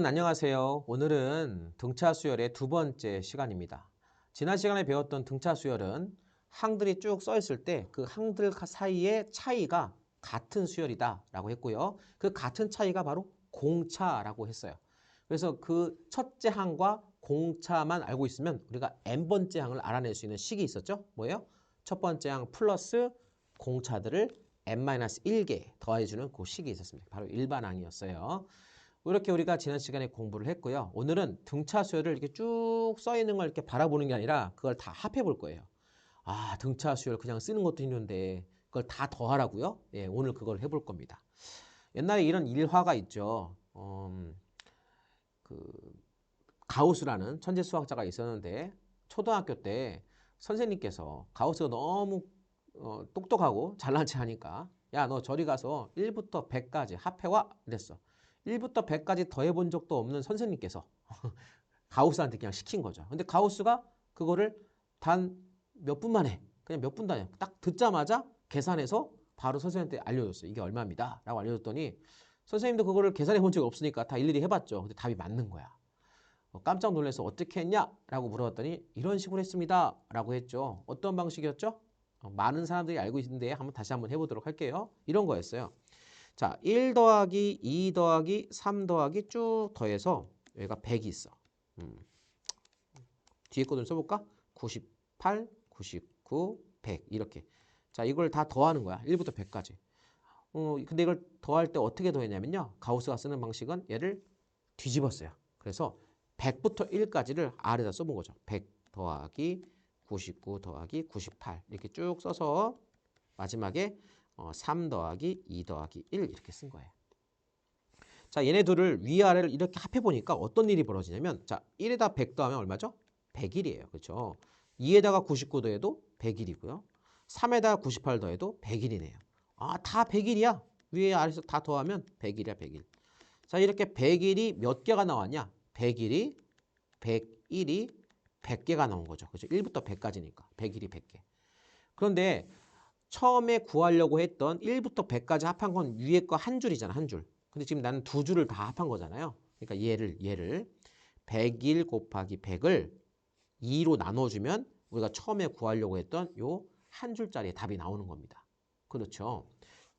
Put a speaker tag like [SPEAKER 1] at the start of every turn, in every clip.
[SPEAKER 1] 여러분 안녕하세요. 오늘은 등차 수열의 두 번째 시간입니다. 지난 시간에 배웠던 등차 수열은 항들이 쭉 써 있을 때 그 항들 사이의 차이가 같은 수열이다 라고 했고요. 그 같은 차이가 바로 공차라고 했어요. 그래서 그 첫째 항과 공차만 알고 있으면 우리가 n번째 항을 알아낼 수 있는 식이 있었죠. 뭐예요? 첫 번째 항 플러스 공차들을 n-1개 더해주는 그 식이 있었습니다. 바로 일반항이었어요. 이렇게 우리가 지난 시간에 공부를 했고요. 오늘은 등차 수열을 이렇게 쭉 써 있는 걸 이렇게 바라보는 게 아니라 그걸 다 합해 볼 거예요. 아, 등차 수열 그냥 쓰는 것도 힘든데 그걸 다 더하라고요? 예, 오늘 그걸 해볼 겁니다. 옛날에 이런 일화가 있죠. 그 가우스라는 천재 수학자가 있었는데 초등학교 때 선생님께서 가우스가 너무 똑똑하고 잘난 체 하니까 야, 너 저리 가서 1부터 100까지 합해와 이랬어. 1부터 100까지 더해본 적도 없는 선생님께서 가우스한테 그냥 시킨 거죠. 근데 가우스가 그거를 단 몇 분 만에 그냥 몇 분 단위 딱 듣자마자 계산해서 바로 선생님한테 알려줬어요. 이게 얼마입니다 라고 알려줬더니 선생님도 그거를 계산해 본 적이 없으니까 다 일일이 해봤죠. 근데 답이 맞는 거야. 깜짝 놀라서 어떻게 했냐? 라고 물어봤더니 이런 식으로 했습니다 라고 했죠. 어떤 방식이었죠? 많은 사람들이 알고 있는데 다시 한번 해보도록 할게요. 이런 거였어요. 자, 1 더하기 2 더하기 3 더하기 쭉 더해서 여기가 100이 있어. 뒤에 거 좀 써볼까? 98, 99, 100 이렇게. 자, 이걸 다 더하는 거야. 1부터 100까지. 근데 이걸 더할 때 어떻게 더했냐면요. 가우스가 쓰는 방식은 얘를 뒤집었어요. 그래서 100부터 1까지를 R에다 써본 거죠. 100 더하기 99 더하기 98 이렇게 쭉 써서 마지막에 3 더하기 2 더하기 1 이렇게 쓴 거예요. 자, 얘네 둘을 위아래를 이렇게 합해보니까 어떤 일이 벌어지냐면 자, 1에다 100 더하면 얼마죠? 100일이에요. 그렇죠? 2에다가 99 더해도 100일이고요. 3에다가 98 더해도 100일이네요. 아, 다 100일이야. 위에 아래에서 다 더하면 100일이야, 100일. 자, 이렇게 100일이 몇 개가 나왔냐? 100일이 101이 100개가 나온 거죠. 그렇죠? 1부터 100까지니까. 100일이 100개. 그런데 처음에 구하려고 했던 1부터 100까지 합한 건 위에 거 한 줄이잖아, 한 줄. 근데 지금 나는 두 줄을 다 합한 거잖아요. 그러니까 얘를 100일 곱하기 100을 2로 나눠주면 우리가 처음에 구하려고 했던 요 한 줄짜리의 답이 나오는 겁니다. 그렇죠.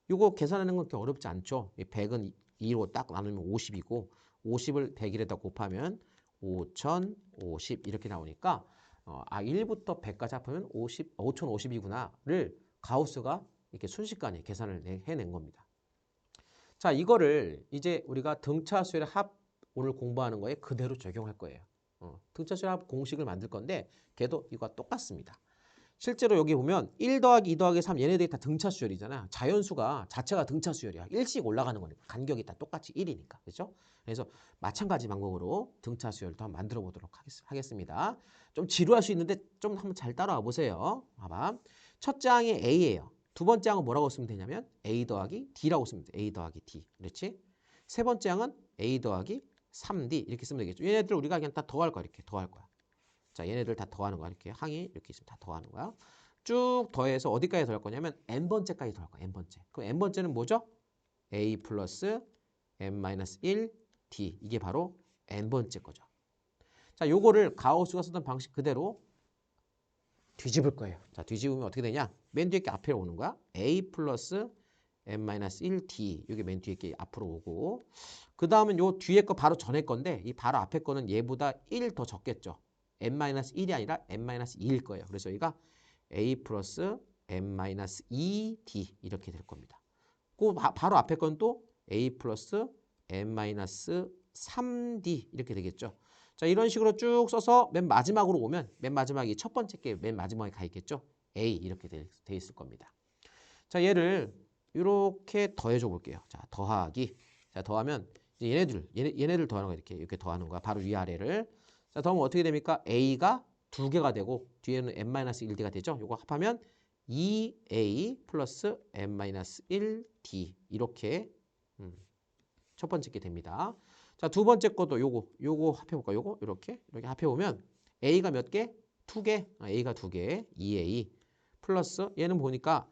[SPEAKER 1] 요거 계산하는 건 그렇게 어렵지 않죠. 100은 2로 딱 나누면 50이고 50을 100일에다 곱하면 5050 이렇게 나오니까 1부터 100까지 합하면 5050이구나를 가우스가 이렇게 순식간에 계산을 해낸 겁니다. 자, 이거를 이제 우리가 등차 수열의 합 오늘 공부하는 거에 그대로 적용할 거예요. 등차 수열 합 공식을 만들 건데 걔도 이거와 똑같습니다. 실제로 여기 보면 1 더하기 2 더하기 3 얘네들이 다 등차 수열이잖아. 자연수가 자체가 등차 수열이야. 1씩 올라가는 거니까. 간격이 다 똑같이 1이니까. 그렇죠? 그래서 마찬가지 방법으로 등차 수열도 한번 만들어 보도록 하겠습니다. 좀 지루할 수 있는데 좀 한번 잘 따라와 보세요. 봐봐. 첫째 항이 A예요. 두 번째 항은 뭐라고 쓰면 되냐면 A 더하기 D라고 쓰면 돼. A 더하기 D. 그렇지? 세 번째 항은 A 더하기 3D 이렇게 쓰면 되겠죠. 얘네들 우리가 그냥 다 더할 거야. 이렇게 더할 거야. 자, 얘네들 다 더하는 거야. 이렇게 항이 이렇게 있으면 다 더하는 거야. 쭉 더해서 어디까지 더할 거냐면 n번째까지 더할 거야. n번째. 그럼 n번째는 뭐죠? a 플러스 n-1 d. 이게 바로 n번째 거죠. 자, 요거를 가우스가 쓰던 방식 그대로 뒤집을 거예요. 자, 뒤집으면 어떻게 되냐? 맨 뒤에 게 앞에 오는 거야. a 플러스 n-1 d. 이게 맨 뒤에 게 앞으로 오고 그 다음은 요 뒤에 거 바로 전에 건데 이 바로 앞에 거는 얘보다 1 더 적겠죠. n-1이 아니라 n-2일 거예요. 그래서 여기가 a 플러스 n-2d 이렇게 될 겁니다. 그 바로 앞에 건 또 a 플러스 n-3d 이렇게 되겠죠. 자, 이런 식으로 쭉 써서 맨 마지막으로 오면 맨 마지막이 첫 번째 게 맨 마지막에 가 있겠죠. a 이렇게 돼 있을 겁니다. 자, 얘를 이렇게 더해줘 볼게요. 자, 더하기. 자, 더하면 이제 얘네들 더하는 거야. 이렇게 더하는 거야. 바로 위아래를. 자, 더하면 어떻게 됩니까? a가 두 개가 되고 뒤에는 n-1d가 되죠. 이거 합하면 2a 플러스 n-1d 이렇게 첫 번째 게 됩니다. 자, 두 번째 것도 요거 합해볼까? 요거 이렇게 합해보면 a가 몇 개? 두 개. a가 두 개. 2a 플러스 얘는 보니까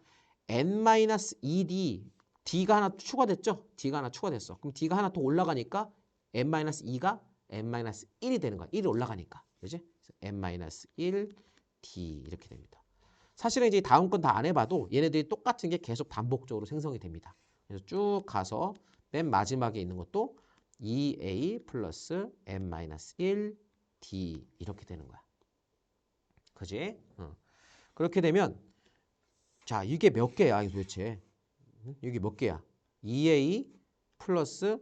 [SPEAKER 1] n-2d d가 하나 추가됐죠? d가 하나 추가됐어. 그럼 d가 하나 더 올라가니까 n-2가 n-1이 되는 거야. 1이 올라가니까. 그지? n-1 d 이렇게 됩니다. 사실은 이제 다음 건 다 안 해봐도 얘네들이 똑같은 게 계속 반복적으로 생성이 됩니다. 그래서 쭉 가서 맨 마지막에 있는 것도 2a 플러스 n-1 d 이렇게 되는 거야. 그지? 그렇게 되면 자 이게 몇 개야 도대체? 이게 몇 개야? 2a 플러스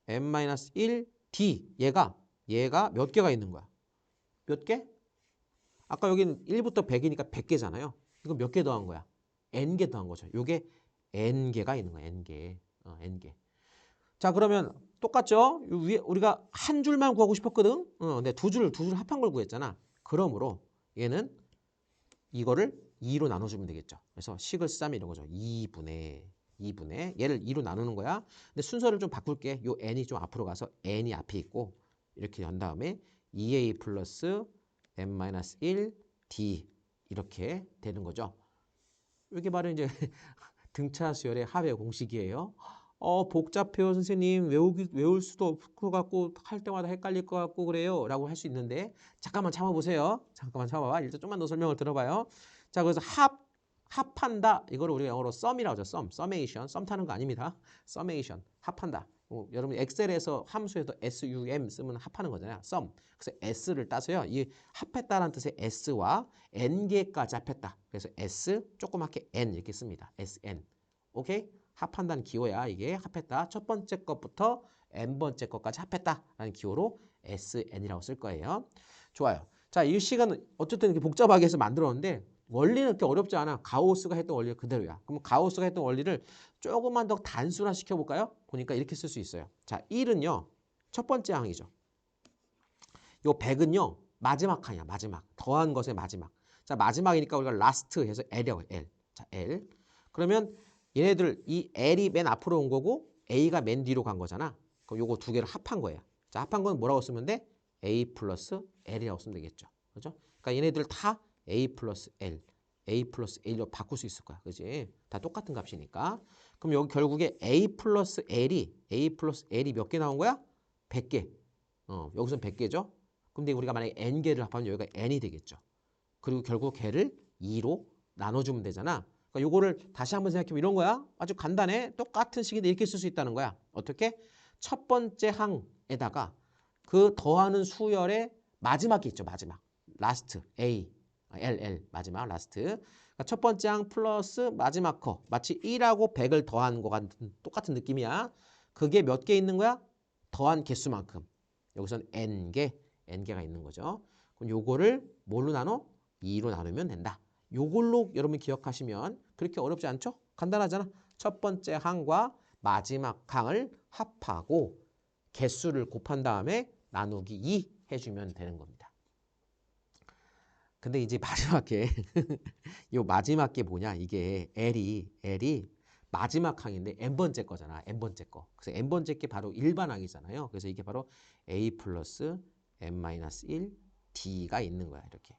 [SPEAKER 1] n-1 d 얘가 몇 개가 있는 거야? 몇 개? 아까 여기는 1부터 100이니까 100개잖아요. 이거 몇 개 더한 거야? n개 더한 거죠. 요게 n개가 있는 거야. n개. n개. 자 그러면 똑같죠? 요 위에 우리가 한 줄만 구하고 싶었거든. 근데 두 줄 합한 걸 구했잖아. 그러므로 얘는 이거를 2로 나눠주면 되겠죠. 그래서 식을 쓰자면 이런 거죠. 2분의 얘를 2로 나누는 거야. 근데 순서를 좀 바꿀게. 요 n이 좀 앞으로 가서 n이 앞에 있고 이렇게 한 다음에 2a 플러스 n-1 d 이렇게 되는 거죠. 이게 바로 이제 등차 수열의 합의 공식이에요. 복잡해요 선생님. 외울 수도 없을 것 같고 할 때마다 헷갈릴 것 같고 그래요 라고 할 수 있는데 잠깐만 참아보세요. 잠깐만 참아봐. 일단 좀만 더 설명을 들어봐요. 자 그래서 합한다. 이거를 우리가 영어로 썸이라고 하죠. summation. 썸 타는 거 아닙니다. summation. 합한다. 여러분 엑셀에서 함수에서 sum 쓰면 합하는 거잖아요. sum. 그래서 s를 따서요. 이 합했다라는 뜻의 s와 n개까지 합했다. 그래서 s 조그맣게 n 이렇게 씁니다. sn. 오케이? 합한다는 기호야. 이게 합했다. 첫 번째 것부터 n번째 것까지 합했다라는 기호로 sn이라고 쓸 거예요. 좋아요. 자, 이 식은 어쨌든 이렇게 복잡하게 해서 만들었는데 원리는 그렇게 어렵지 않아. 가우스가 했던 원리 그대로야. 그럼 가우스가 했던 원리를 조금만 더 단순화 시켜볼까요? 보니까 이렇게 쓸 수 있어요. 자, 1은요. 첫 번째 항이죠. 요 100은요. 마지막 항이야. 마지막. 더한 것의 마지막. 자, 마지막이니까 우리가 last 해서 L이라고 해. L. 자, L. 그러면 얘네들 이 L이 맨 앞으로 온 거고 A가 맨 뒤로 간 거잖아. 그럼 요거 두 개를 합한 거예요. 자, 합한 건 뭐라고 쓰면 돼? A 플러스 L이라고 쓰면 되겠죠. 그죠? 그러니까 얘네들 다 A 플러스 L, A 플러스 L로 바꿀 수 있을 거야. 그지? 다 똑같은 값이니까. 그럼 여기 결국에 A 플러스 L이 몇 개 나온 거야? 100개. 여기서는 100개죠. 근데 우리가 만약에 N개를 합하면 여기가 N이 되겠죠. 그리고 결국 걔를 2로 나눠주면 되잖아. 그러니까 요거를 다시 한번 생각해보면 이런 거야. 아주 간단해. 똑같은 식인데 이렇게 쓸 수 있다는 거야. 어떻게? 첫 번째 항에다가 그 더하는 수열의 마지막이 있죠. 마지막. 라스트. A. L. 마지막. 라스트. 그러니까 첫 번째 항 플러스 마지막 거. 마치 1하고 100을 더한 거 같은 똑같은 느낌이야. 그게 몇 개 있는 거야? 더한 개수만큼. 여기서는 N개가 있는 거죠. 그럼 요거를 뭘로 나눠? 2로 나누면 된다. 요걸로 여러분 기억하시면 그렇게 어렵지 않죠? 간단하잖아. 첫 번째 항과 마지막 항을 합하고 개수를 곱한 다음에 나누기 2 해주면 되는 겁니다. 근데 이제 마지막 게 요 마지막 게 뭐냐? 이게 L이 마지막 항인데 n번째 거잖아. n번째 거. 그래서 n번째 게 바로 일반 항이잖아요. 그래서 이게 바로 A 플러스 n-1 D가 있는 거야. 이렇게.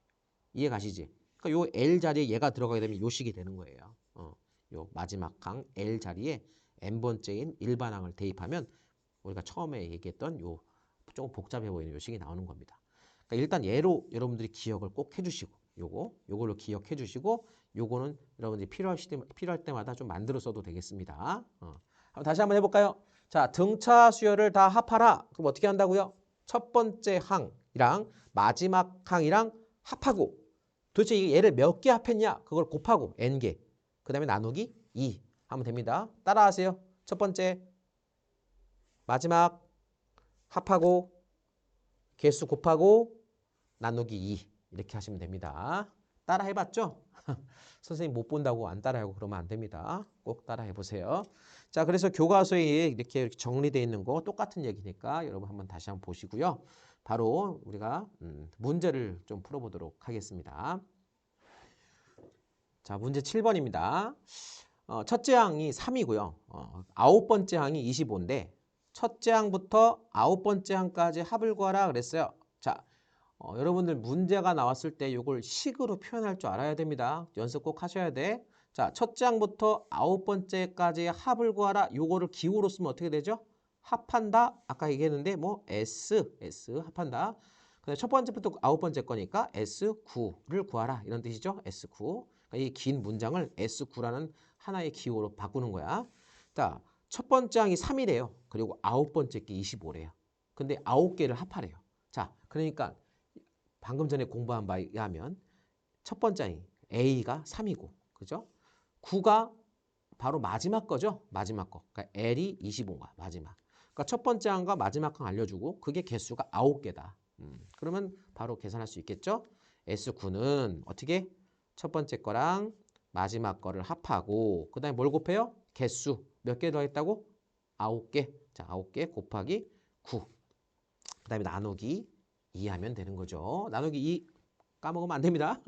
[SPEAKER 1] 이해 가시지? 그러니까 요 L 자리에 얘가 들어가게 되면 요 식이 되는 거예요. 요 마지막 항 L 자리에 n번째인 일반 항을 대입하면 우리가 처음에 얘기했던 요 조금 복잡해 보이는 요 식이 나오는 겁니다. 그러니까 일단 얘로 여러분들이 기억을 꼭 해주시고 요걸로 기억해 주시고 요거는 여러분들이 필요할 때마다 좀 만들어 써도 되겠습니다. 다시 한번 해볼까요? 자, 등차 수열을 다 합하라. 그럼 어떻게 한다고요? 첫 번째 항이랑 마지막 항이랑 합하고 도대체 얘를 몇 개 합했냐? 그걸 곱하고 n개. 그 다음에 나누기 2 하면 됩니다. 따라하세요. 첫 번째 마지막 합하고 개수 곱하고 나누기 2 이렇게 하시면 됩니다. 따라 해봤죠? 선생님 못 본다고 안 따라하고 그러면 안 됩니다. 꼭 따라 해보세요. 자, 그래서 교과서에 이렇게 정리되어 있는 거 똑같은 얘기니까 여러분 한번 다시 한번 보시고요. 바로 우리가 문제를 좀 풀어보도록 하겠습니다. 자, 문제 7번입니다. 첫째 항이 3이고요. 9번째 항이 25인데 첫째 항부터 9번째 항까지 합을 구하라 그랬어요. 자, 여러분들 문제가 나왔을 때 이걸 식으로 표현할 줄 알아야 됩니다. 연습 꼭 하셔야 돼. 자, 첫째 항부터 9번째까지 합을 구하라. 요거를 기호로 쓰면 어떻게 되죠? 합한다. 아까 얘기했는데 뭐 S 합한다. 근데 첫 번째부터 아홉 번째 거니까 S9를 구하라. 이런 뜻이죠. S9. 그러니까 이 긴 문장을 S9라는 하나의 기호로 바꾸는 거야. 자, 첫 번째 항이 3이래요. 그리고 아홉 번째 게 25래요. 근데 아홉 개를 합하래요. 자, 그러니까 방금 전에 공부한 바에 의하면 첫 번째 항이 A가 3이고, 그죠? 9가 바로 마지막 거죠. 마지막 거. 그러니까 L이 25가 마지막. 그러니까 첫 번째 항과 마지막 항 알려주고 그게 개수가 9개다. 그러면 바로 계산할 수 있겠죠. S9는 어떻게? 첫 번째 거랑 마지막 거를 합하고 그 다음에 뭘 곱해요? 개수. 몇 개 더했다고? 9개. 자, 9개 곱하기 9. 그 다음에 나누기 2 하면 되는 거죠. 나누기 2 까먹으면 안 됩니다.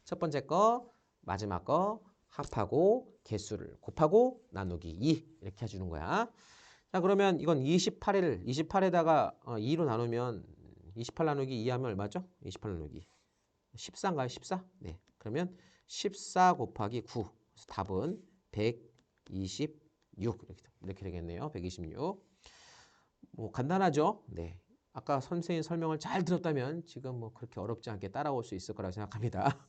[SPEAKER 1] 첫 번째 거, 마지막 거 합하고 개수를 곱하고 나누기 2 이렇게 해주는 거야. 자, 그러면 이건 28에다가 2로 나누면 28 나누기 2 하면 얼마죠? 28 나누기 14인가요? 14? 네. 그러면 14 곱하기 9. 그래서 답은 126 이렇게 되겠네요. 126. 뭐 간단하죠? 네. 아까 선생님 설명을 잘 들었다면 지금 뭐 그렇게 어렵지 않게 따라올 수 있을 거라고 생각합니다.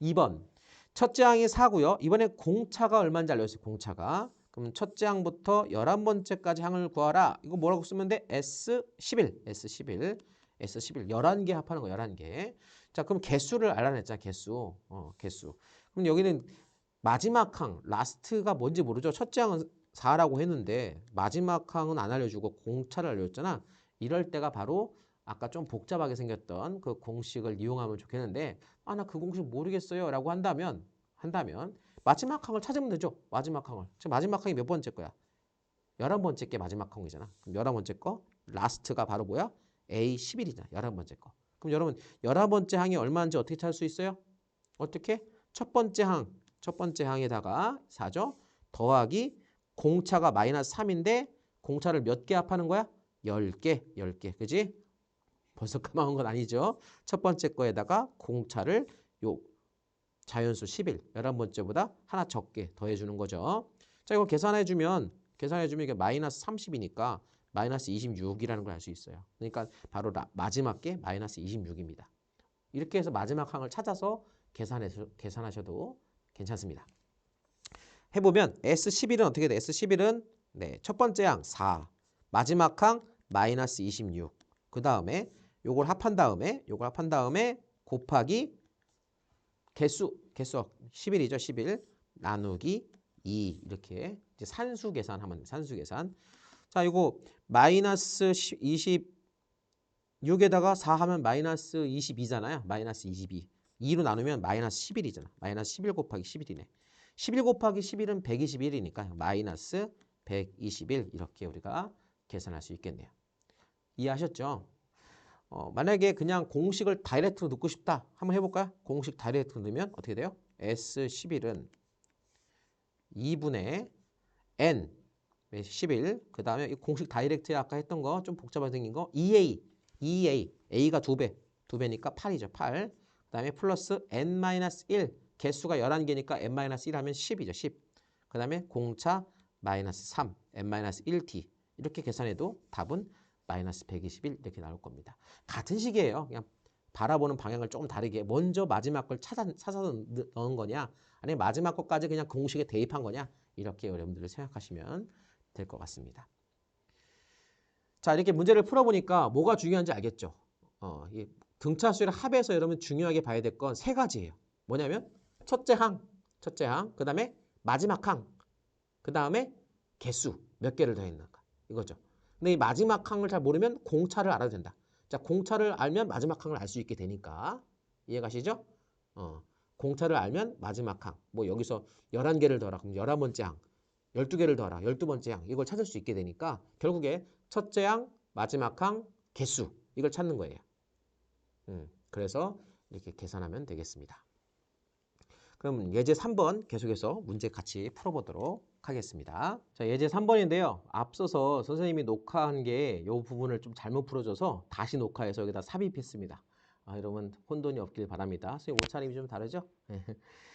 [SPEAKER 1] 2번. 첫째 항이 4고요. 이번에 공차가 얼마인지 알려주세요. 공차가. 그럼 첫째 항부터 11번째까지 항을 구하라. 이거 뭐라고 쓰면 돼? S11. S11. S11. 11개 합하는 거 11개. 자, 그럼 개수를 알아냈잖아. 개수. 개수. 그럼 여기는 마지막 항, 라스트가 뭔지 모르죠. 첫째 항은 4라고 했는데 마지막 항은 안 알려주고 공차를 알려줬잖아. 이럴 때가 바로 아까 좀 복잡하게 생겼던 그 공식을 이용하면 좋겠는데 나 그 공식 모르겠어요 라고 한다면 마지막 항을 찾으면 되죠. 마지막 항을. 지금 마지막 항이 몇 번째 거야? 11번째 게 마지막 항이잖아. 그럼 11번째 거 라스트가 바로 뭐야? A11이잖아. 11번째 거. 그럼 여러분 11번째 항이 얼마인지 어떻게 찾을 수 있어요? 어떻게? 첫 번째 항에다가 4죠. 더하기 공차가 마이너스 3인데 공차를 몇 개 합하는 거야? 10개. 그지? 벌써 까먹은 건 아니죠. 첫 번째 거에다가 공차를 요 자연수 11, 11번째보다 하나 적게 더해주는 거죠. 자, 이거 계산해주면 이게 마이너스 30이니까 마이너스 26이라는 걸 알 수 있어요. 그러니까 바로 마지막 게 마이너스 26입니다. 이렇게 해서 마지막 항을 찾아서 계산하셔도 괜찮습니다. 해보면 S11은 어떻게 돼? S11은 네, 첫 번째 항 4, 마지막 항 마이너스 26. 그 다음에 요걸 합한 다음에 곱하기 개수 11이죠. 11 나누기 2 이렇게 이제 산수 계산하면 산수 계산. 자, 이거 마이너스 26에다가 4 하면 마이너스 22잖아요. 마이너스 22. 2로 나누면 마이너스 11이잖아. 마이너스 11 곱하기 11이네. 11 곱하기 11은 121이니까 마이너스 121 이렇게 우리가 계산할 수 있겠네요. 이해하셨죠? 만약에 그냥 공식을 다이렉트로 넣고 싶다. 한번 해볼까요? 공식 다이렉트로 넣으면 어떻게 돼요? S11은 2분의 N 11. 그 다음에 이 공식 다이렉트에 아까 했던 거 좀 복잡하게 생긴 거 EA. A가 2배니까 8이죠. 8. 그 다음에 플러스 N-1. 개수가 11개니까 N-1 하면 10이죠. 10. 그 다음에 공차 마이너스 3, N-1t. 이렇게 계산해도 답은 마이너스 121 이렇게 나올 겁니다. 같은 식이에요. 그냥 바라보는 방향을 조금 다르게 먼저 마지막 걸 찾아서 넣은 거냐 아니면 마지막 것까지 그냥 공식에 대입한 거냐 이렇게 여러분들을 생각하시면 될 것 같습니다. 자, 이렇게 문제를 풀어보니까 뭐가 중요한지 알겠죠? 이 등차수의 합에서 여러분 중요하게 봐야 될 건 세 가지예요. 뭐냐면 첫째 항, 그 다음에 마지막 항, 그 다음에 개수 몇 개를 더했는가 이거죠. 근데 이 마지막 항을 잘 모르면 공차를 알아도 된다. 자, 공차를 알면 마지막 항을 알 수 있게 되니까 이해가시죠? 공차를 알면 마지막 항. 뭐 여기서 11개를 더하라. 그럼 11번째 항. 12개를 더하라. 12번째 항. 이걸 찾을 수 있게 되니까 결국에 첫째 항, 마지막 항, 개수. 이걸 찾는 거예요. 그래서 이렇게 계산하면 되겠습니다. 그럼 예제 3번 계속해서 문제 같이 풀어보도록 하겠습니다. 자, 예제 3번인데요. 앞서서 선생님이 녹화한 게 이 부분을 좀 잘못 풀어줘서 다시 녹화해서 여기다 삽입했습니다. 여러분 혼돈이 없길 바랍니다. 선생님 옷차림이 좀 다르죠?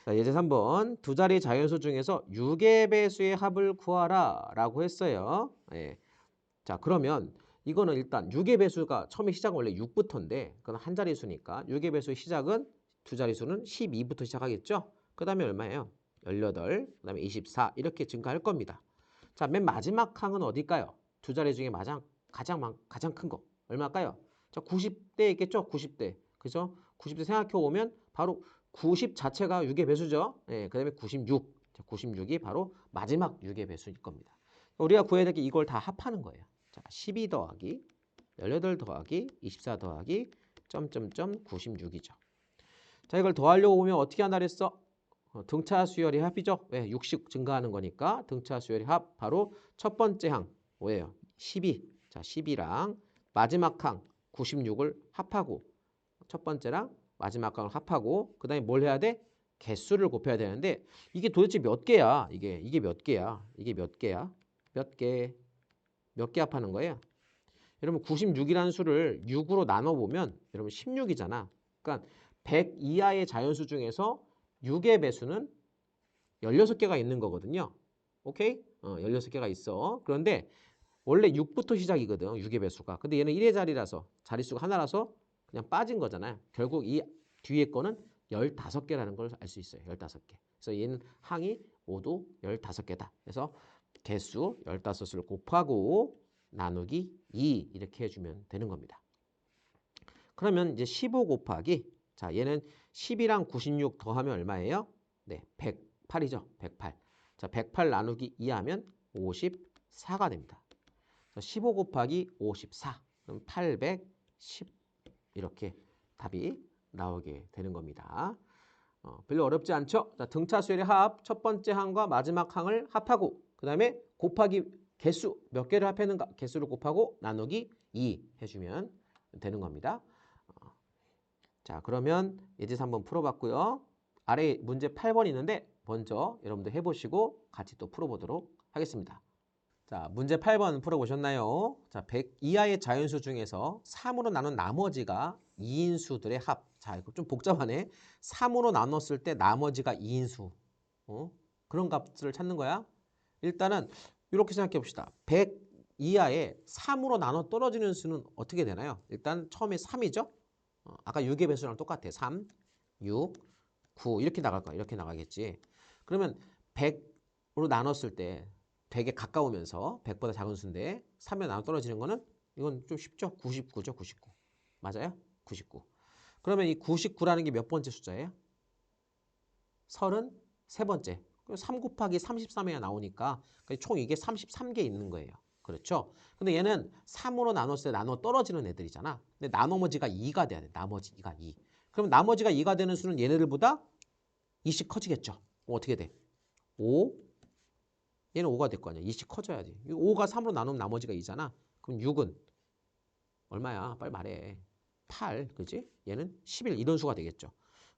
[SPEAKER 1] 자, 예제 3번 두 자리 자연수 중에서 6의 배수의 합을 구하라 라고 했어요. 예. 자, 그러면 이거는 일단 6의 배수가 처음에 시작은 원래 6부터인데 그건 한 자릿수니까 6의 배수의 시작은 두 자릿수는 12부터 시작하겠죠? 그 다음에 얼마예요? 18, 그 다음에 24 이렇게 증가할 겁니다. 자, 맨 마지막 항은 어딜까요? 두 자리 중에 가장 큰 거. 얼마일까요? 자, 90대 있겠죠? 90대. 그죠? 90대 생각해 보면 바로 90 자체가 6의 배수죠. 예, 그 다음에 96. 자, 96이 바로 마지막 6의 배수일 겁니다. 우리가 구해야 될 게 이걸 다 합하는 거예요. 자, 12 더하기 18 더하기 24 더하기 점점점 96이죠. 자, 이걸 더하려고 보면 어떻게 한다 그랬어? 등차 수열이 합이죠. 왜? 60 증가하는 거니까 등차 수열이 합 바로 첫 번째 항 뭐예요? 12. 자, 10이랑 마지막 항 96을 합하고 첫 번째랑 마지막 항을 합하고 그다음에 뭘 해야 돼? 개수를 곱해야 되는데 이게 도대체 몇 개야? 이게 몇 개야? 이게 몇 개야? 몇 개? 몇 개 합하는 거예요? 여러분 96이라는 수를 6으로 나눠 보면 여러분 16이잖아. 그러니까 100 이하의 자연수 중에서 6의 배수는 16개가 있는 거거든요. 오케이? 16개가 있어. 그런데 원래 6부터 시작이거든. 6의 배수가. 근데 얘는 1의 자리라서 자릿수가 하나라서 그냥 빠진 거잖아요. 결국 이 뒤에 거는 15개라는 걸 알 수 있어요. 15개. 그래서 얘는 항이 모두 15개다. 그래서 개수 15수를 곱하고 나누기 2 이렇게 해주면 되는 겁니다. 그러면 이제 15 곱하기 자 얘는 10이랑 96 더하면 얼마예요? 네, 108이죠. 108. 자, 108 나누기 2 하면 54가 됩니다. 15 곱하기 54. 그럼 810 이렇게 답이 나오게 되는 겁니다. 별로 어렵지 않죠? 자, 등차 수열의 합 첫 번째 항과 마지막 항을 합하고 그 다음에 곱하기 개수 몇 개를 합했는가 개수를 곱하고 나누기 2 해주면 되는 겁니다. 자, 그러면 예제서 한번 풀어봤고요. 아래 문제 8번 있는데 먼저 여러분들 해보시고 같이 또 풀어보도록 하겠습니다. 자, 문제 8번 풀어보셨나요? 자, 100 이하의 자연수 중에서 3으로 나눈 나머지가 2인수들의 합. 자, 이거 좀 복잡하네. 3으로 나눴을 때 나머지가 2인수. 그런 값을 찾는 거야. 일단은 이렇게 생각해 봅시다. 100 이하에 3으로 나눠 떨어지는 수는 어떻게 되나요? 일단 처음에 3이죠? 아까 6의 배수랑 똑같아. 3, 6, 9 이렇게 나갈 거야. 이렇게 나가겠지. 그러면 100으로 나눴을 때 100에 가까우면서 100보다 작은 수인데 3에 나눠 떨어지는 거는 이건 좀 쉽죠. 99죠. 99. 맞아요? 99. 그러면 이 99라는 게 몇 번째 숫자예요? 33번째. 3 곱하기 33이야 나오니까 총 이게 33개 있는 거예요. 그렇죠? 근데 얘는 3으로 나눴을 때 나눠 떨어지는 애들이잖아. 근데 나머지가 2가 돼야 돼. 나머지 2가 2. 그럼 나머지가 2가 되는 수는 얘네들보다 2씩 커지겠죠. 어떻게 돼? 5. 얘는 5가 될 거 아니야. 2씩 커져야지. 5가 3으로 나누면 나머지가 2잖아. 그럼 6은 얼마야? 빨리 말해. 8. 그지? 얘는 11. 이런 수가 되겠죠.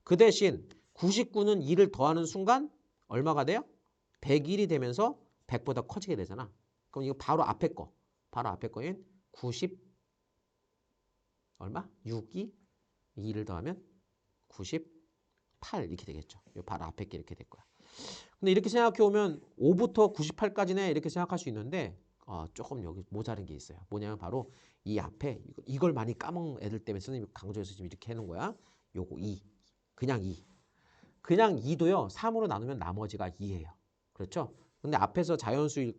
[SPEAKER 1] 그 대신 99는 2를 더하는 순간 얼마가 돼요? 101이 되면서 100보다 커지게 되잖아. 그럼 이거 바로 앞에 거. 바로 앞에 거인 90 얼마? 6이 2를 더하면 98 이렇게 되겠죠. 이 바로 앞에 게 이렇게 될 거야. 근데 이렇게 생각해 보면 5부터 98까지네 이렇게 생각할 수 있는데 조금 여기 모자른 게 있어요. 뭐냐면 바로 이 앞에 이걸 많이 까먹는 애들 때문에 선생님이 강조해서 지금 이렇게 해놓은 거야. 요거 2. 그냥 2. 그냥 2도요. 3으로 나누면 나머지가 2예요. 그렇죠? 근데 앞에서 자연수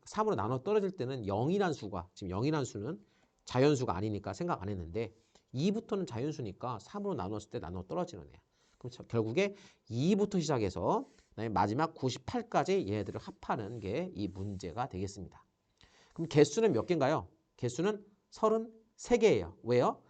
[SPEAKER 1] 3으로 나눠 떨어질 때는 0이란 수가 지금 0이란 수는 자연수가 아니니까 생각 안 했는데 2부터는 자연수니까 3으로 나눴을 때 나눠 떨어지는 애야. 그럼 결국에 2부터 시작해서 그다음에 마지막 98까지 얘네들을 합하는 게 이 문제가 되겠습니다. 그럼 개수는 몇 개인가요? 개수는 33개예요. 왜요?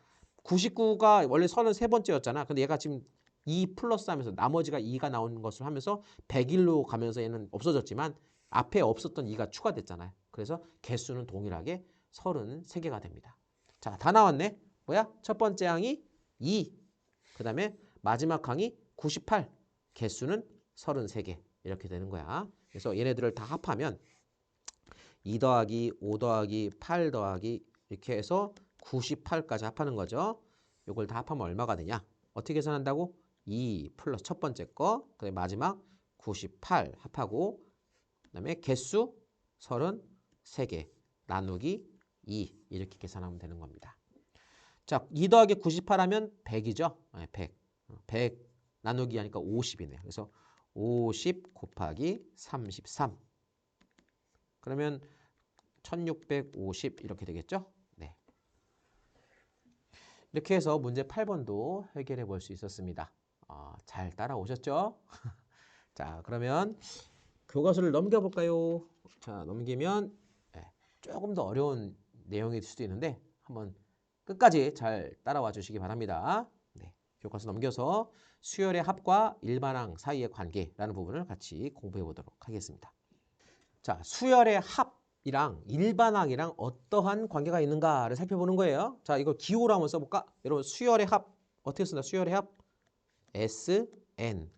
[SPEAKER 1] 99가 원래 33번째였잖아. 근데 얘가 지금 2 플러스 하면서 나머지가 2가 나오는 것을 하면서 101로 가면서 얘는 없어졌지만 앞에 없었던 2가 추가됐잖아요. 그래서 개수는 동일하게 33개가 됩니다. 자, 다 나왔네. 뭐야? 첫 번째 항이 2. 그 다음에 마지막 항이 98. 개수는 33개. 이렇게 되는 거야. 그래서 얘네들을 다 합하면 2 더하기 5 더하기 8 더하기 이렇게 해서 98까지 합하는 거죠. 이걸 다 합하면 얼마가 되냐? 어떻게 계산한다고? 2 플러스 첫 번째 거, 그다음에 마지막 98 합하고 그다음에 개수 33개 나누기 2 이렇게 계산하면 되는 겁니다. 자, 2 더하기 98 하면 100이죠. 100. 100 나누기 하니까 50이네요. 그래서 50 곱하기 33. 그러면 1650 이렇게 되겠죠? 네. 이렇게 해서 문제 8번도 해결해 볼 수 있었습니다. 잘 따라오셨죠? 자, 그러면 교과서를 넘겨볼까요? 자, 넘기면 조금 더 어려운 내용일 수도 있는데 한번 끝까지 잘 따라와 주시기 바랍니다. 네, 교과서 넘겨서 수열의 합과 일반항 사이의 관계라는 부분을 같이 공부해 보도록 하겠습니다. 자, 수열의 합이랑 일반항이랑 어떠한 관계가 있는가를 살펴보는 거예요. 자, 이걸 기호로 한번 써볼까? 여러분, 수열의 합 어떻게 쓴다? 수열의 합 SN,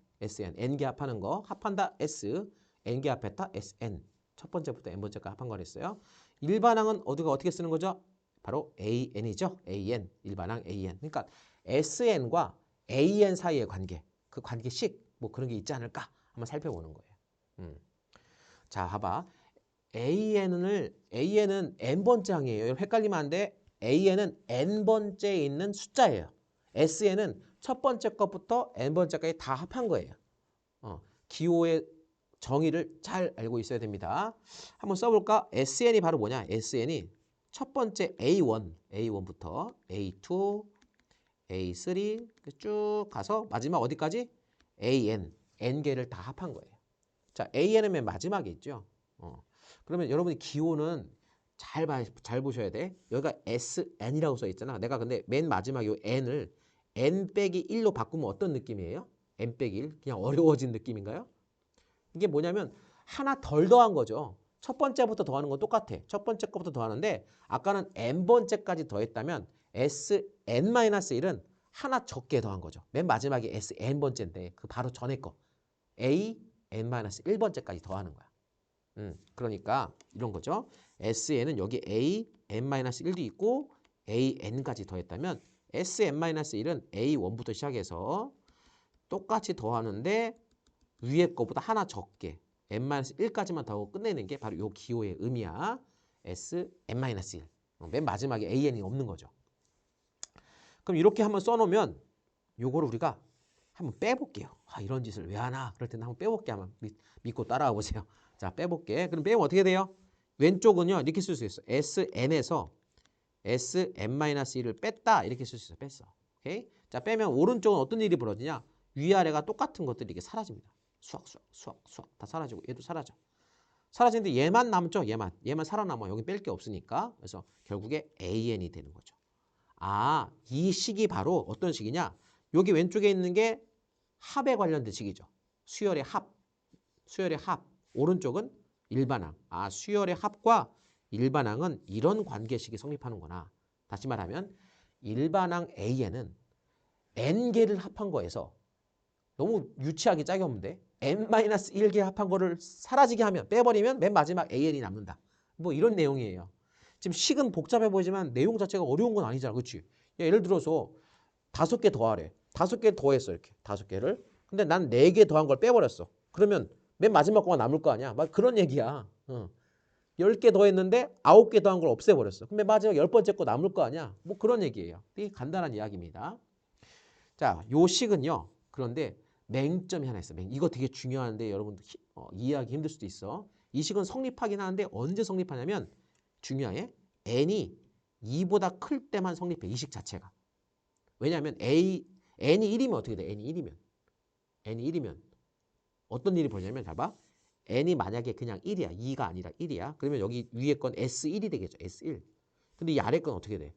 [SPEAKER 1] N개 합하는 거, 합한다 S, N개 합했다 SN. 첫 번째부터 N번째까지 합한 거랬어요. 일반항은 어떻게 쓰는 거죠? 바로 AN이죠. AN, 일반항 AN. 그러니까 SN과 AN 사이의 관계, 그 관계식 뭐 그런 게 있지 않을까 한번 살펴보는 거예요. 자, 봐봐. AN은 N번째 항이에요. 헷갈리면 안 돼. AN은 N번째에 있는 숫자예요. SN은 첫 번째 것부터 N번째까지 다 합한 거예요. 기호의 정의를 잘 알고 있어야 됩니다. 한번 써볼까? SN이 바로 뭐냐? SN이 첫 번째 A1부터 A2, A3 쭉 가서 마지막 어디까지? N개를 다 합한 거예요. 자, AN은 맨 마지막에 있죠. 그러면 여러분이 기호는 잘 보셔야 돼. 여기가 SN이라고 써 있잖아. 내가 근데 맨 마지막 요 N을 N 빼기 1로 바꾸면 어떤 느낌이에요? N 빼기 1? 그냥 어려워진 느낌인가요? 이게 뭐냐면 하나 덜 더한 거죠. 첫 번째부터 더하는 건 똑같아. 첫 번째 거부터 더하는데 아까는 N번째까지 더했다면 SN-1은 하나 적게 더한 거죠. 맨 마지막에 SN번째인데 그 바로 전에 거 AN-1번째까지 더하는 거야. 그러니까 이런 거죠. SN은 여기 AN-1도 있고 AN까지 더했다면 SN-1은 A1부터 시작해서 똑같이 더하는데 위에 거보다 하나 적게 n-1까지만 더하고 끝내는 게 바로 이 기호의 의미야. SN-1. 맨 마지막에 AN이 없는 거죠. 그럼 이렇게 한번 써놓으면 요거를 우리가 한번 빼볼게요. 이런 짓을 왜 하나? 그럴 때는 한번 빼볼게. 한번 믿고 따라와 보세요. 자, 빼볼게. 그럼 빼면 어떻게 돼요? 왼쪽은요. 이렇게 쓸 수 있어. SN에서 SN-1을 뺐다. 이렇게 쓸 수 있어. 뺐어. 오케이? 자, 빼면 오른쪽은 어떤 일이 벌어지냐? 위아래가 똑같은 것들이 이게 사라집니다. 수학 다 사라지고 얘도 사라져. 사라지는데 얘만 남죠. 얘만 살아남아. 여기 뺄 게 없으니까. 그래서 결국에 AN이 되는 거죠. 이 식이 바로 어떤 식이냐? 여기 왼쪽에 있는 게 합에 관련된 식이죠. 수열의 합. 오른쪽은 일반항. 수열의 합과 일반항은 이런 관계식이 성립하는구나. 다시 말하면 일반항 AN은 N개를 합한 거에서 너무 유치하게 짝이 없는데 N-1개 합한 거를 사라지게 하면 빼버리면 맨 마지막 AN이 남는다. 뭐 이런 내용이에요. 지금 식은 복잡해 보이지만 내용 자체가 어려운 건 아니잖아. 그렇지? 예를 들어서 5개 더하래. 5개 더했어. 이렇게 5개를. 근데 난 4개 더한 걸 빼버렸어. 그러면 맨 마지막 거가 남을 거 아니야. 막 그런 얘기야. 10개 더했는데 9개 더한 걸 없애버렸어. 근데 마지막 10번째 거 남을 거 아니야. 뭐 그런 얘기예요. 되게 간단한 이야기입니다. 자, 요 식은요. 그런데 맹점이 하나 있어. 이거 되게 중요한데 여러분들 이해하기 힘들 수도 있어. 이 식은 성립하긴 하는데 언제 성립하냐면 중요해. n이 2보다 클 때만 성립해. 이 식 자체가. 왜냐하면 n이 1이면 어떻게 돼? n이 1이면 어떤 일이 벌어지냐면 잘 봐. n이 만약에 그냥 1이야. 2가 아니라 1이야. 그러면 여기 위에 건 S1이 되겠죠. S1. 근데 이 아래 건 어떻게 돼?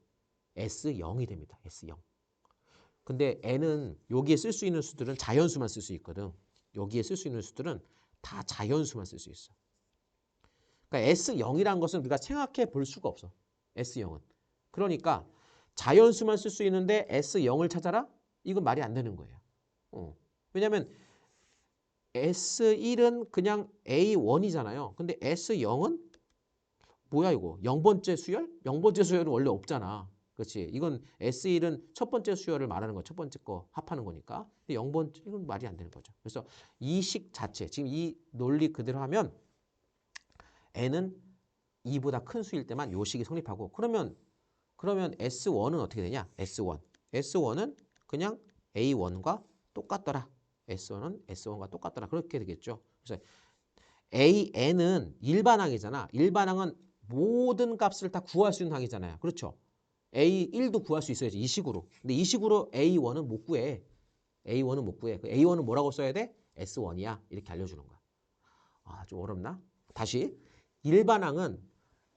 [SPEAKER 1] S0이 됩니다. S0. 근데 n은 여기에 쓸 수 있는 수들은 자연수만 쓸 수 있거든. 여기에 쓸 수 있는 수들은 다 자연수만 쓸 수 있어. 그러니까 S0이라는 것은 우리가 생각해 볼 수가 없어. S0은. 그러니까 자연수만 쓸 수 있는데 S0을 찾아라? 이건 말이 안 되는 거예요. 왜냐하면 S1은 그냥 A1이잖아요. 근데 S0은 뭐야 이거? 0번째 수열? 0번째 수열은 원래 없잖아. 그렇지. 이건 S1은 첫 번째 수열을 말하는 거, 첫 번째 거 합하는 거니까. 근데 0번째, 이건 말이 안 되는 거죠. 그래서 이 식 자체, 지금 이 논리 그대로 하면 n은 2보다 큰 수일 때만 요 식이 성립하고 그러면 S1은 어떻게 되냐? S1은 그냥 A1과 똑같더라. S1은 S1과 똑같더라. 그렇게 되겠죠. 그래서 AN은 일반항이잖아. 일반항은 모든 값을 다 구할 수 있는 항이잖아요. 그렇죠? A1도 구할 수 있어야지. 이 식으로. 근데 이 식으로 A1은 못 구해. A1은 못 구해. A1은 뭐라고 써야 돼? S1이야. 이렇게 알려주는 거야. 아, 좀 어렵나? 다시. 일반항은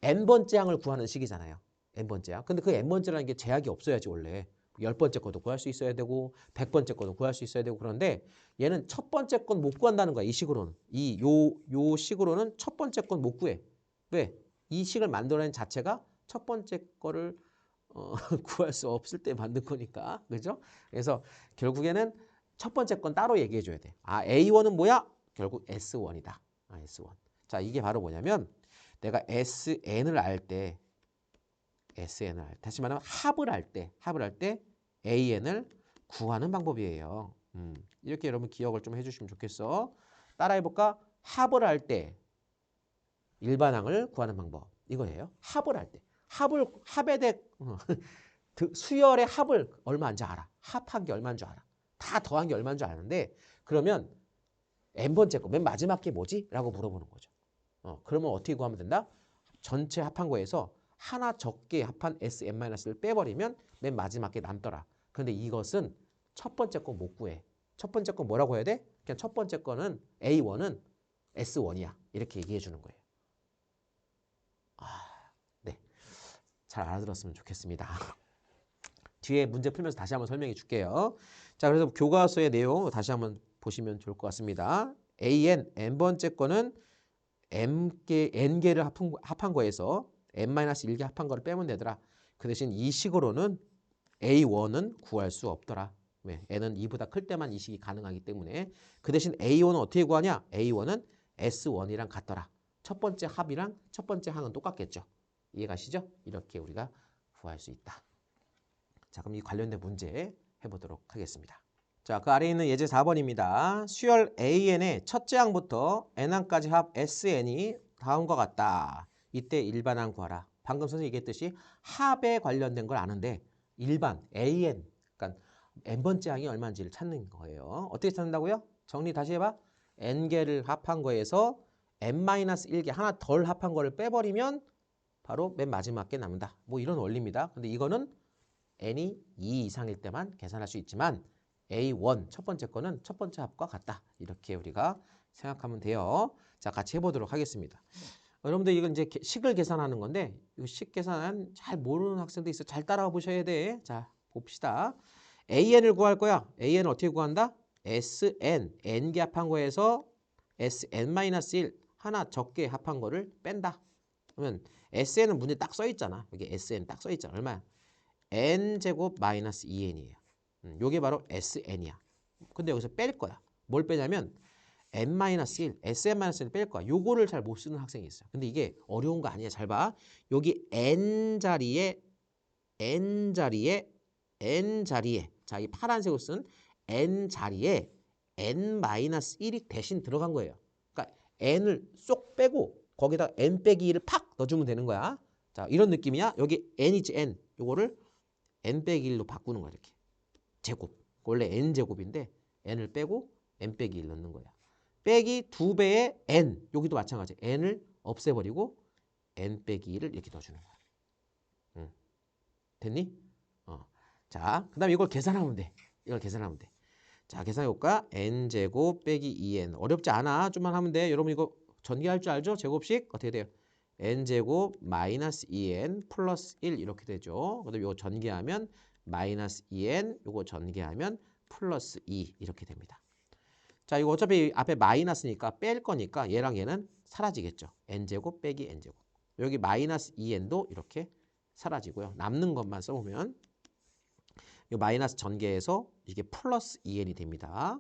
[SPEAKER 1] n번째 항을 구하는 식이잖아요. n번째 항. 근데 그 n번째라는 게 제약이 없어야지 원래. 10번째 것도 구할 수 있어야 되고 100번째 것도 구할 수 있어야 되고 그런데 얘는 첫 번째 건 못 구한다는 거야. 이 식으로는. 요 식으로는 첫 번째 건 못 구해. 왜? 이 식을 만들어낸 자체가 첫 번째 거를 구할 수 없을 때 만든 거니까. 그죠? 그래서 결국에는 첫 번째 건 따로 얘기해 줘야 돼. 아, A1은 뭐야? 결국 S1이다. 아, S1. 자, 이게 바로 뭐냐면 내가 다시 말하면 합을 할 때 AN을 구하는 방법이에요. 이렇게 여러분 기억을 좀 해주시면 좋겠어. 따라해볼까? 합을 할 때 일반항을 구하는 방법 이거예요. 합을 할 때 합에 대해 수열의 합을 얼마인 줄 알아. 합한 게 얼마인 줄 알아. 다 더한 게 얼마인 줄 아는데 그러면 n번째 거 맨 마지막 게 뭐지? 라고 물어보는 거죠. 그러면 어떻게 구하면 된다? 전체 합한 거에서 하나 적게 합한 Sn-를 빼버리면 맨 마지막 게 남더라. 그런데 이것은 첫 번째 거 못 구해. 첫 번째 거 뭐라고 해야 돼? 그냥 첫 번째 거는 A1은 S1이야. 이렇게 얘기해 주는 거예요. 네. 잘 알아들었으면 좋겠습니다. 뒤에 문제 풀면서 다시 한번 설명해 줄게요. 자, 그래서 교과서의 내용 다시 한번 보시면 좋을 것 같습니다. n번째 거는 n개를 합한 거에서 n-1개 합한 거를 빼면 되더라. 그 대신 이 식으로는 A1은 구할 수 없더라. 왜? n은 2보다 클 때만 이 식이 가능하기 때문에 그 대신 A1은 어떻게 구하냐? A1은 S1이랑 같더라. 첫 번째 합이랑 첫 번째 항은 똑같겠죠. 이해가시죠? 이렇게 우리가 구할 수 있다. 자, 그럼 이 관련된 문제 해보도록 하겠습니다. 자, 그 아래에 있는 예제 4번입니다. 수열 AN의 첫째 항부터 N항까지 합 SN이 다음과 같다. 이때 일반항 구하라. 방금 선생님이 얘기했듯이 합에 관련된 걸 아는데 일반 AN, 그러니까 n번째 항이 얼마인지를 찾는 거예요. 어떻게 찾는다고요? 정리 다시 해봐. n개를 합한 거에서 n-1개 하나 덜 합한 거를 빼버리면 바로 맨 마지막 게 남는다. 뭐 이런 원리입니다. 근데 이거는 n이 2 이상일 때만 계산할 수 있지만 A1 첫 번째 거는 첫 번째 합과 같다. 이렇게 우리가 생각하면 돼요. 자, 같이 해보도록 하겠습니다. 여러분들 이건 이제 식을 계산하는 건데 이 식 계산 잘 모르는 학생도 있어. 잘 따라와 보셔야 돼. 자, 봅시다. AN을 구할 거야. AN을 어떻게 구한다? SN, n개 합한 거에서 SN-1 하나 적게 합한 거를 뺀다. 그러면 SN은 문제 딱 써 있잖아. 여기 SN 딱 써 있잖아. 얼마야? n제곱 마이너스 2n이에요. 요게 바로 SN이야. 근데 여기서 뺄 거야. 뭘 빼냐면 n-1, SN-1을 뺄 거야. 요거를 잘 못 쓰는 학생이 있어요. 근데 이게 어려운 거 아니야. 잘 봐. 여기 N자리에 자, 이 파란색으로 쓴 N자리에 n-1이 대신 들어간 거예요. 그러니까 n을 쏙 빼고 거기다 n 빼기 1을 팍 넣어주면 되는 거야. 자, 이런 느낌이야. 여기 n이지 n. 요거를 n 빼기 1로 바꾸는 거야. 이렇게. 제곱. 원래 n제곱인데 n을 빼고 n 빼기 1 넣는 거야. 빼기 2배의 n. 여기도 마찬가지. n을 없애버리고 n 빼기 1을 이렇게 넣어주는 거야. 됐니? 자, 그 다음에 이걸 계산하면 돼. 자, 계산해볼까? n제곱 빼기 2n. 어렵지 않아. 좀만 하면 돼. 여러분 이거 전개할 줄 알죠? 제곱식 어떻게 돼요? n제곱 마이너스 2n 플러스 1 이렇게 되죠. 그 다음에 이거 전개하면 마이너스 2n, 요거 전개하면 플러스 2 이렇게 됩니다. 자, 이거 어차피 앞에 마이너스니까 뺄 거니까 얘랑 얘는 사라지겠죠. n제곱 빼기 n제곱. 여기 마이너스 2n도 이렇게 사라지고요. 남는 것만 써보면 이 마이너스 전개해서 이게 플러스 2n이 됩니다.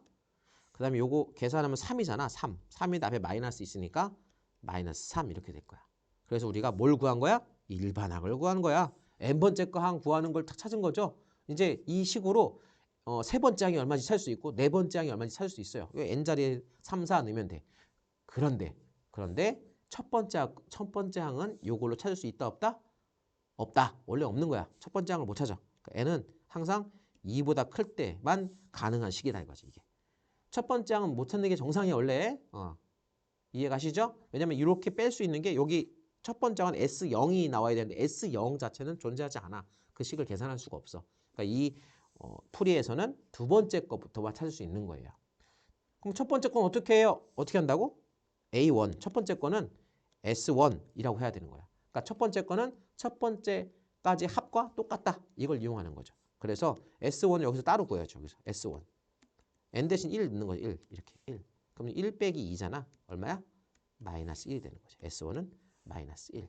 [SPEAKER 1] 그 다음에 요거 계산하면 3이잖아. 3인데 앞에 마이너스 있으니까 마이너스 3 이렇게 될 거야. 그래서 우리가 뭘 구한 거야? 일반항을 구한 거야. n번째 거 항 구하는 걸 딱 찾은 거죠. 이제 이 식으로 세 번째 항이 얼마인지 찾을 수 있고 네 번째 항이 얼마인지 찾을 수 있어요. n자리에 3, 4 넣으면 돼. 그런데 첫 번째 항은 요걸로 찾을 수 있다 없다? 없다. 원래 없는 거야. 첫 번째 항을 못 찾아. 그러니까 n은 항상 2보다 클 때만 가능한 식이다 이거지 이게. 첫 번째 항은 못 찾는 게 정상이야 원래. 이해가시죠? 왜냐면 이렇게 뺄 수 있는 게 여기 첫 번째 항은 S0이 나와야 되는데 S0 자체는 존재하지 않아. 그 식을 계산할 수가 없어. 그러니까 이 풀이에서는 두 번째 거부터만 찾을 수 있는 거예요. 그럼 첫 번째 건 어떻게 해요? 어떻게 한다고? A1. 첫 번째 거는 S1이라고 해야 되는 거야. 그러니까 첫 번째 거는 첫 번째까지 합과 똑같다. 이걸 이용하는 거죠. 그래서 S1을 여기서 따로 구해야죠. 여기서 S1. n 대신 1 넣는 거죠. 1. 이렇게 1. 그럼 1 빼기 2잖아. 얼마야? 마이너스 1이 되는 거죠. S1은 마이너스 1.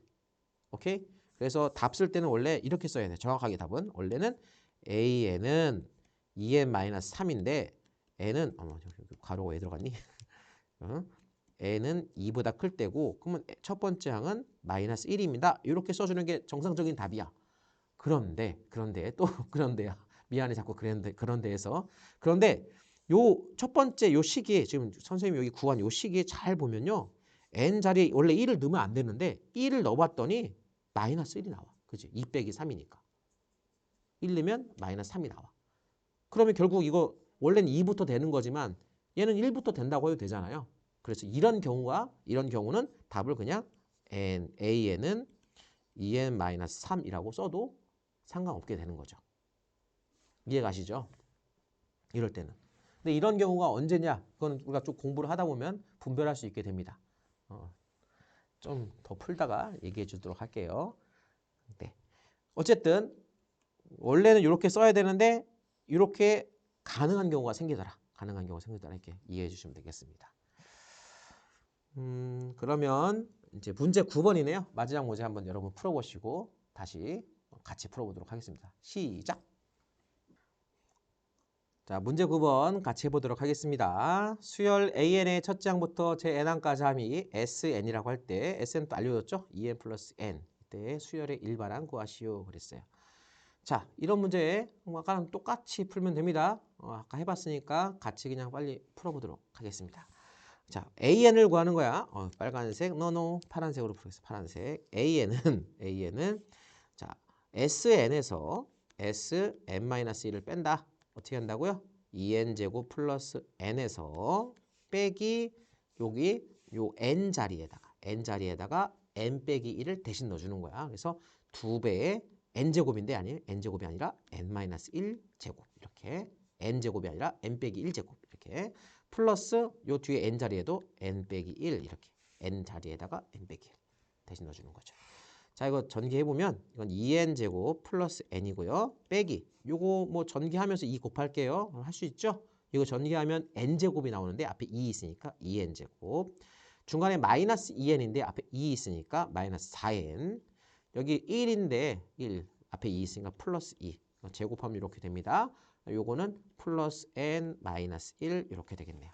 [SPEAKER 1] 오케이? 그래서 답 쓸 때는 원래 이렇게 써야 돼. 정확하게 답은. 원래는 AN은 2n-3인데 n은 가로가 왜 들어갔니? n은 2보다 클 때고 그러면 첫 번째 항은 마이너스 1입니다. 이렇게 써주는 게 정상적인 답이야. 그런데 또 그런데야. 미안해 자꾸 그런데에서 그런데 요 첫 번째 요 시기에 지금 선생님이 여기 구한 요 시기에 잘 보면요. n 자리에 원래 1을 넣으면 안 되는데 1을 넣어봤더니 마이너스 1이 나와. 그치? 2 빼기 3이니까. 1 넣으면 마이너스 3이 나와. 그러면 결국 이거 원래는 2부터 되는 거지만 얘는 1부터 된다고 해도 되잖아요. 그래서 이런 경우는 답을 그냥 AN은 2n-3이라고 써도 상관없게 되는 거죠. 이해가시죠? 이럴 때는. 근데 이런 경우가 언제냐? 그건 우리가 좀 공부를 하다 보면 분별할 수 있게 됩니다. 좀 더 풀다가 얘기해 주도록 할게요. 네. 어쨌든 원래는 이렇게 써야 되는데 이렇게 가능한 경우가 생기더라. 이렇게 이해해 주시면 되겠습니다. 그러면 이제 문제 9번이네요. 마지막 문제 한번 여러분 풀어보시고 다시 같이 풀어보도록 하겠습니다. 시작! 자, 문제 9번 같이 해보도록 하겠습니다. 수열 AN의 첫째 항부터 제 n항까지 함이 SN이라고 할 때 SN 또 알려줬죠? 2n 플러스 n. 이때 수열의 일반항 구하시오 그랬어요. 자, 이런 문제 아까랑 똑같이 풀면 됩니다. 아까 해봤으니까 같이 그냥 빨리 풀어보도록 하겠습니다. 자, AN을 구하는 거야. 빨간색, 파란색으로 풀겠습니다. 파란색. AN은 자, SN에서 SN-1을 뺀다. 어떻게 한다고요? 2n제곱 플러스 n에서 빼기 여기 요 n 자리에다가 n 빼기 1을 대신 넣어주는 거야. 그래서 2배의 n제곱인데 아니에요. n제곱이 아니라 n-1제곱 이렇게 n제곱이 아니라 n 빼기 1제곱 이렇게 플러스 요 뒤에 n 자리에도 n 빼기 1 이렇게 n 자리에다가 n 빼기 1 대신 넣어주는 거죠. 자, 이거 전개해보면 이건 2n제곱 플러스 n이고요. 빼기 요거 뭐 전개하면서 2 곱할게요. 할 수 있죠? 이거 전개하면 n제곱이 나오는데 앞에 2 있으니까 2n제곱. 중간에 마이너스 2n인데 앞에 2 있으니까 마이너스 4n. 여기 1인데 1 앞에 2 있으니까 플러스 2. 제곱하면 이렇게 됩니다. 요거는 플러스 n 마이너스 1 이렇게 되겠네요.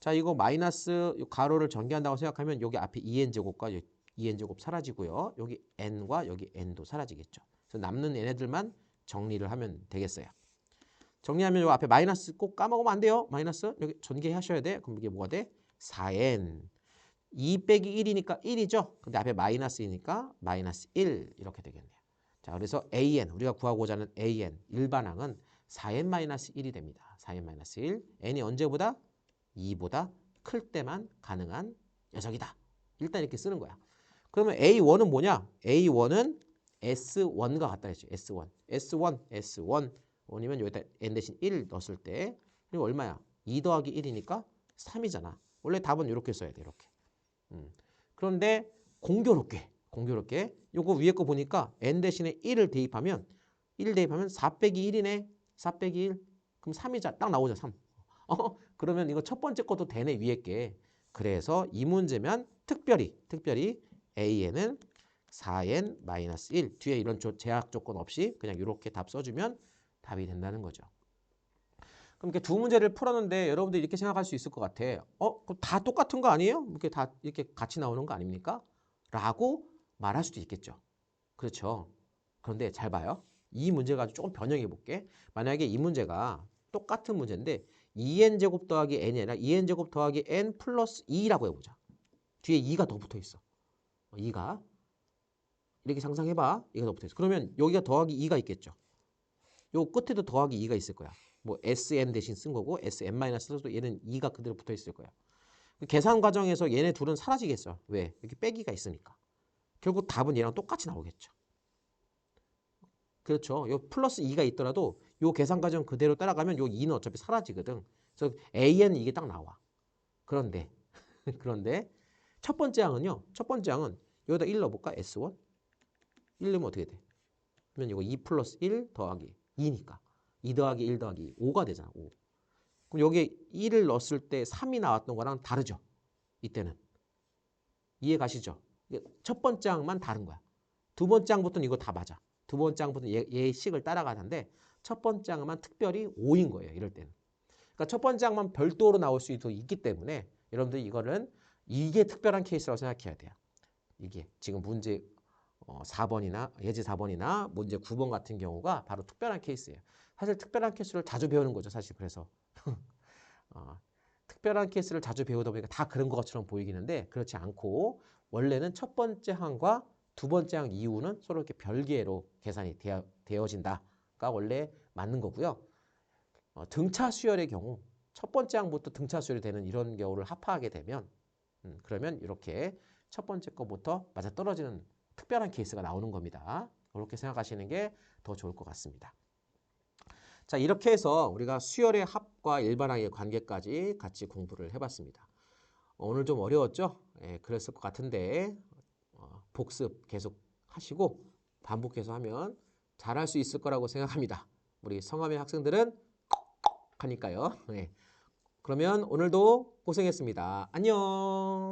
[SPEAKER 1] 자, 이거 마이너스 가로를 전개한다고 생각하면 여기 앞에 2n제곱과 2n제곱 사라지고요. 여기 n과 여기 n도 사라지겠죠. 그래서 남는 얘네들만 정리를 하면 되겠어요. 정리하면 요 앞에 마이너스 꼭 까먹으면 안 돼요. 마이너스 여기 전개하셔야 돼. 그럼 이게 뭐가 돼? 4n 2 빼기 1이니까 1이죠. 근데 앞에 마이너스이니까 마이너스 1 이렇게 되겠네요. 자, 그래서 AN 우리가 구하고자 하는 AN 일반항은 4n-1이 됩니다. 4n-1 n이 언제보다 2보다 클 때만 가능한 녀석이다. 일단 이렇게 쓰는 거야. 그러면 A1은 뭐냐? A1은 S1과 같다 했죠. S1이면 여기다 n 대신 1 넣었을 때 그리고 얼마야? 2 더하기 1이니까 3이잖아. 원래 답은 이렇게 써야 돼. 이렇게. 그런데 공교롭게 요거 위에 거 보니까 n 대신에 1을 대입하면 1 대입하면 4 빼기 1이네. 4 빼기 1. 그럼 3이자 딱 나오죠. 3. 그러면 이거 첫 번째 것도 되네 위에 게. 그래서 이 문제면 특별히 AN은 4n-1 뒤에 이런 제약 조건 없이 그냥 이렇게 답 써주면 답이 된다는 거죠. 그럼 이렇게 두 문제를 풀었는데 여러분들 이렇게 생각할 수 있을 것 같아. 그럼 다 똑같은 거 아니에요? 이렇게 다 이렇게 같이 나오는 거 아닙니까? 라고 말할 수도 있겠죠. 그렇죠. 그런데 잘 봐요. 이 문제 가지고 조금 변형해 볼게. 만약에 이 문제가 똑같은 문제인데 2n제곱 더하기 n이 아니라 2n제곱 더하기 n 플러스 2라고 해보자. 뒤에 2가 더 붙어 있어. 2가 이렇게 상상해봐. 2가 더 붙어 있어. 그러면 여기가 더하기 2가 있겠죠. 요 끝에도 더하기 2가 있을 거야. 뭐 sn 대신 쓴 거고 sn-써도 얘는 2가 그대로 붙어 있을 거야. 계산 과정에서 얘네 둘은 사라지겠어. 왜? 이렇게 빼기가 있으니까. 결국 답은 얘랑 똑같이 나오겠죠. 그렇죠. 요 플러스 2가 있더라도 요 계산 과정 그대로 따라가면 요 2는 어차피 사라지거든. 그래서 AN 이게 딱 나와. 그런데 그런데 첫 번째 항은요. 첫 번째 항은 여기다 1 넣어볼까? S1? 1 넣으면 어떻게 돼? 그러면 이거 2 플러스 1 더하기 2니까 2 더하기 1 더하기 5가 되잖아. 5. 그럼 여기에 1을 넣었을 때 3이 나왔던 거랑 다르죠. 이때는. 이해 가시죠? 첫 번째 항만 다른 거야. 두 번째 항부터는 이거 다 맞아. 두 번째 항부터는 얘 식을 따라가는데 첫 번째 항만 특별히 5인 거예요. 이럴 때는. 그러니까 첫 번째 항만 별도로 나올 수도 있기 때문에 여러분들 이거는 이게 특별한 케이스라고 생각해야 돼요. 이게 지금 문제 4번이나 예제 4번이나 문제 9번 같은 경우가 바로 특별한 케이스예요. 사실 특별한 케이스를 자주 배우는 거죠. 사실 그래서 특별한 케이스를 자주 배우다 보니까 다 그런 것처럼 보이기는데 그렇지 않고 원래는 첫 번째 항과 두 번째 항 이후는 서로 이렇게 별개로 계산이 되어진다가 원래 맞는 거고요. 등차 수열의 경우 첫 번째 항부터 등차 수열이 되는 이런 경우를 합하게 되면 그러면 이렇게 첫 번째 거부터 맞아떨어지는 특별한 케이스가 나오는 겁니다. 그렇게 생각하시는 게 더 좋을 것 같습니다. 자, 이렇게 해서 우리가 수열의 합과 일반항의 관계까지 같이 공부를 해봤습니다. 오늘 좀 어려웠죠? 예, 그랬을 것 같은데 복습 계속 하시고 반복해서 하면 잘할 수 있을 거라고 생각합니다. 우리 성함의 학생들은 하니까요. 네. 그러면 오늘도 고생했습니다. 안녕.